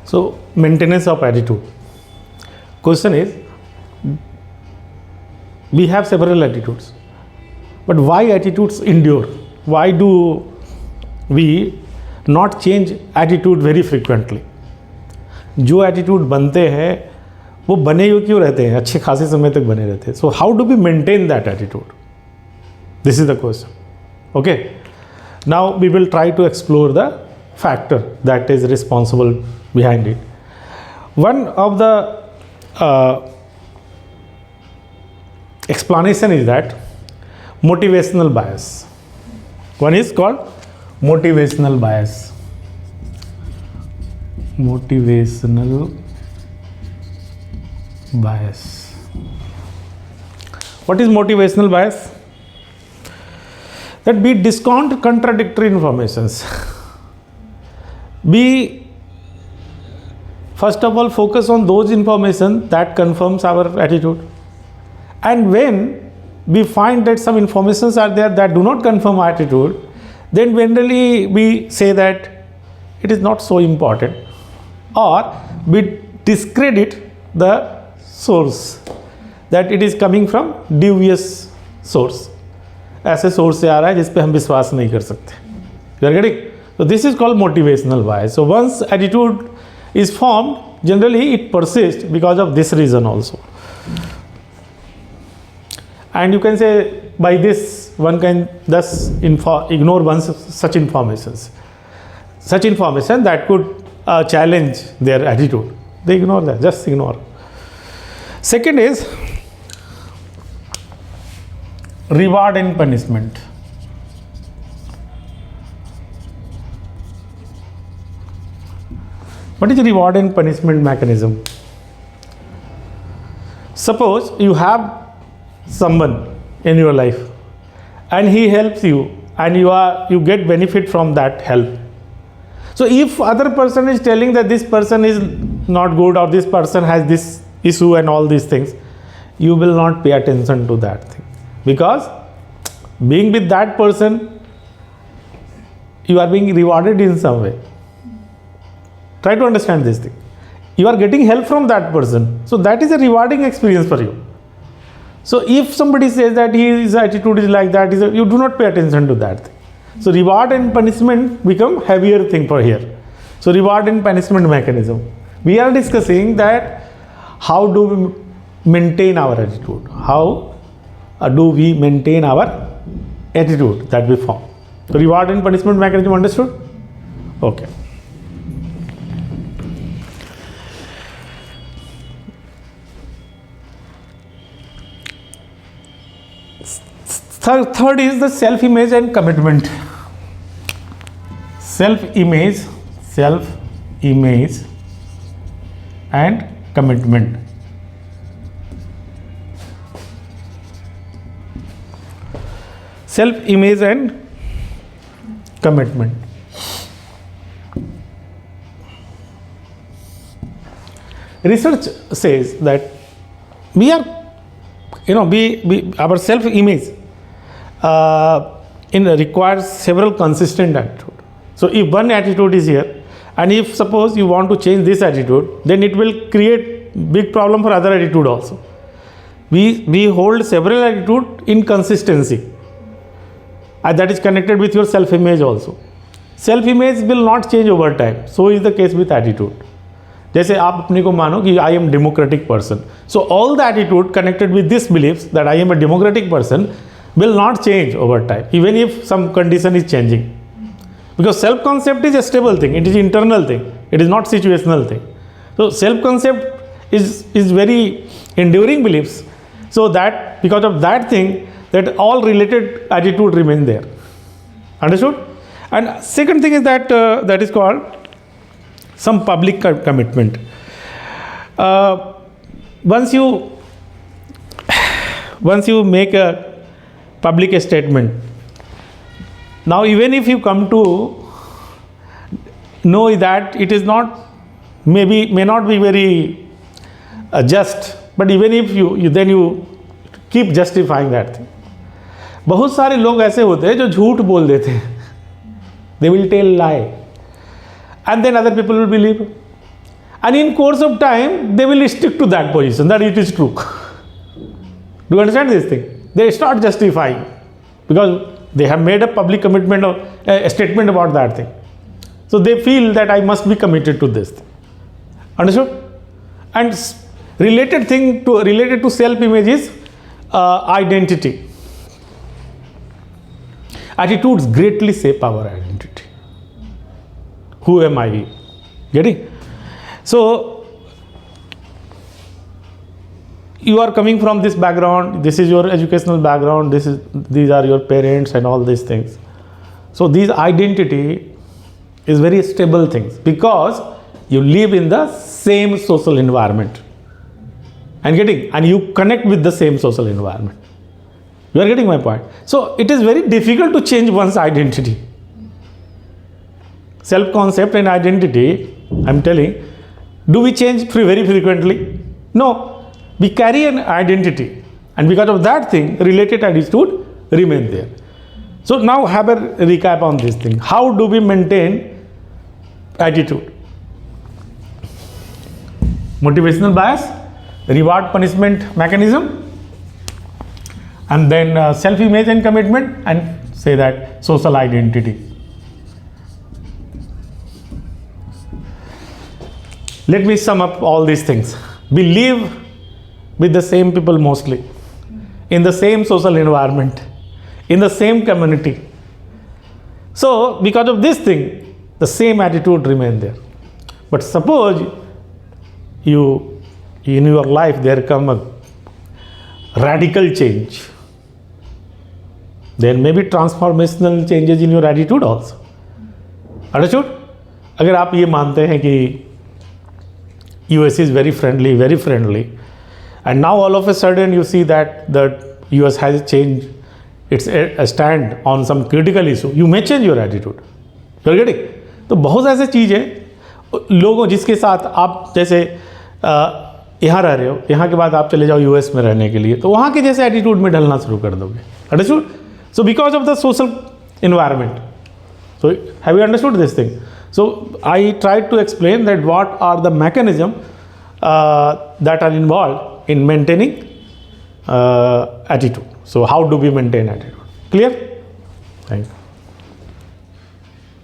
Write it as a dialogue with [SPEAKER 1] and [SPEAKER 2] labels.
[SPEAKER 1] So maintenance of attitude. Question is, we have several attitudes, but why attitudes endure? Why do we not change attitude very frequently? जो attitude बनते हैं वो बने हुए क्यों रहते हैं, अच्छे खासे समय तक बने रहते हैं. So how do we maintain that attitude? This is the question. Okay, now we will try to explore the factor that is responsible behind it. One of the explanation is that motivational bias. One is called motivational bias. Motivational bias. What is motivational bias? That we discount contradictory informations. We first of all focus on those information that confirms our attitude, and when we find that some informations are there that do not confirm our attitude, then generally we say that it is not so important, or we discredit the source, that it is coming from dubious source. ऐसे source से आ रहा है जिस पे हम विश्वास नहीं कर सकते. You are getting? So this is called motivational bias. So once attitude is formed, generally it persists because of this reason also. And you can say by this one can thus ignore one's such informations. Such information that could challenge their attitude. They ignore that, just ignore. Second is reward and punishment. What is reward and punishment mechanism? Suppose you have someone in your life and he helps you and you get benefit from that help. So if other person is telling that this person is not good or this person has this issue and all these things, you will not pay attention to that thing, because being with that person you are being rewarded in some way. Try to understand this thing. You are getting help from that person, so that is a rewarding experience for you. So if somebody says that his attitude is like that, you do not pay attention to that thing. So reward and punishment become heavier thing for here. So reward and punishment mechanism. We are discussing that how do we maintain our attitude? How do we maintain our attitude that we form? So reward and punishment mechanism, understood? Okay. Third is the self-image and commitment. Self-image and commitment. Self-image and commitment. Research says that we are, our self-image requires several consistent attitude. So if one attitude is here, and if suppose you want to change this attitude, then it will create big problem for other attitude also. We hold several attitude in consistency, and that is connected with your self-image also. Self-image will not change over time. So is the case with attitude. जैसे आप अपने को मानो कि I am democratic person. So all the attitude connected with this beliefs that I am a democratic person will not change over time, even if some condition is changing. Because self-concept is a stable thing. It is internal thing. It is not situational thing. So self-concept is very enduring beliefs. So that because of that thing, that all related attitude remain there. Understood? And second thing is that that is called some public commitment. Once you make a public statement, now even if you come to know that it is not, may not be very just, but even if you then you keep justifying that thing. बहुत सारे लोग ऐसे होते हैं जो झूठ बोल देते हैं. They will tell lie and then other people will believe. And in course of time, they will stick to that position, that it is true. Do you understand this thing? They start justifying because they have made a public commitment or a statement about that thing. So they feel that I must be committed to this thing. Understood? And related to self-image is identity. Attitudes greatly shape our identity. Who am I? Getting? So you are coming from this background, this is your educational background, these are your parents and all these things. So these identity is very stable things because you live in the same social environment and you connect with the same social environment. You are getting my point? So it is very difficult to change one's identity. Self-concept and identity, I'm telling, do we change very frequently? No. We carry an identity and because of that thing, related attitude remain there. So now have a recap on this thing. How do we maintain attitude? Motivational bias, reward punishment mechanism, and then self-image and commitment, and say that social identity. Let me sum up all these things. We live with the same people mostly, in the same social environment, in the same community. So because of this thing, the same attitude remain there. But suppose in your life there come a radical change, there may be transformational changes in your attitude also. Understood? अगर आप ये मानते हैं कि US is very friendly, and now all of a sudden you see that the US has changed its stand on some critical issue, you may change your attitude. You are getting? तो बहुत ऐसे चीज़ है लोगों जिसके साथ आप जैसे यहाँ रह रहे हो, यहाँ के बाद आप चले जाओ US में रहने के लिए, तो वहाँ के जैसे एटीट्यूड में ढलना शुरू कर दोगे. Understood? So because of the social environment. So have you understood this thing? So I tried to explain that what are the mechanisms that are involved in maintaining attitude. So how do we maintain attitude? Clear? Thank you.